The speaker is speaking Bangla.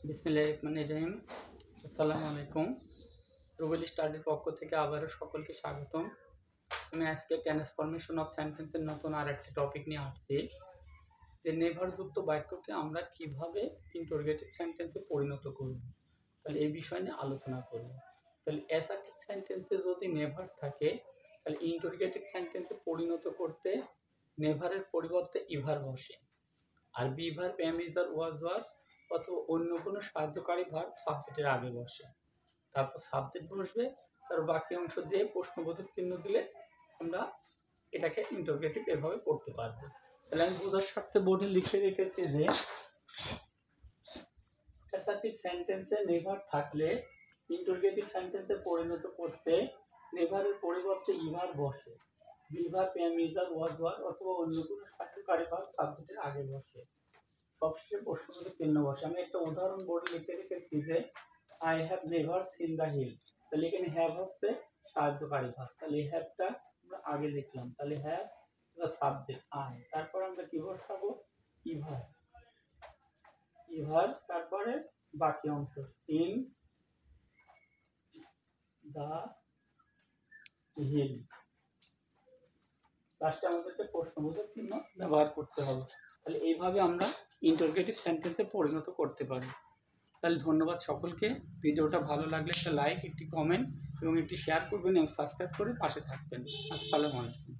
বিসমিল্লাহির রহমানির রহিম। আসসালামু আলাইকুম। রুবেল স্টাডির পক্ষ থেকে আবারও সকলকে স্বাগতম। আমি আজকে ট্রান্সফরমেশন অফ সেন্টেন্সের নতুন আরেকটি টপিক নিয়ে আসছি, যে নেভারযুক্ত বাক্যকে আমরা কিভাবে ইন্টারোগেটিভ সেন্টেন্সে পরিণত করব। তাহলে এই বিষয় নিয়ে আলোচনা করব। তাহলে অ্যাসার্টিভ সেন্টেন্সে যদি নেভার থাকে, তাহলে ইন্টারোগেটিভ সেন্টেন্সে পরিণত করতে নেভারের পরিবর্তে ইভার বসে, আর be verb, am, is, are, was, were অথবা অন্য কোনো সাহায্যকারী ভার্ব সাবজেক্টের আগে বসে। তারপর সাবজেক্ট বসবে, তার বাকি অংশ দিয়ে প্রশ্নবোধক চিহ্ন দিলে আমরা এটাকে ইন্টারোগেটিভ এভাবে পড়তে পারবো। তাহলে আমি বোঝার স্বার্থে বোর্ডে লিখে রেখেছি যে অ্যাসার্টিভ সেন্টেন্সে নেভার থাকলে ইন্টারোগেটিভ সেন্টেন্সে পরিণত করতে নেভারের পরিবর্তে ইভার বসে, be verb, am, is, are, was, were অথবা অন্য কোনো সাহায্যকারী ভার্ব সাবজেক্টের আগে বসে। সবশেষে প্রশ্নবোধক চিহ্ন বসে। আমি একটা উদাহরণ বোর্ডে লিখে রেখেছি যে I have never seen the hill. তাহলে এখানে হ্যাভ হচ্ছে সাহায্যকারী ভার্ব, তাহলে এই হ্যাভটা আমরা আগে লিখলাম। তাহলে হ্যাভ দ্য সাবজেক্ট আই, তারপর আমরা কি বসাবো? ইভার। ইভার তারপরে বাকি অংশ সিন দ্য হিল। লাস্টে আমাদেরকে প্রশ্নবোধক চিহ্ন ব্যবহার করতে হবে। তাহলে এইভাবে আমরা ইন্টারোগেটিভ সেন্টেন্সে পরিণত করতে পারি। তাহলে ধন্যবাদ সকলকে। ভিডিওটা ভালো লাগলে একটা লাইক, একটি কমেন্ট এবং একটি শেয়ার করবেন এবং সাবস্ক্রাইব করে পাশে থাকবেন। আসসালামু আলাইকুম।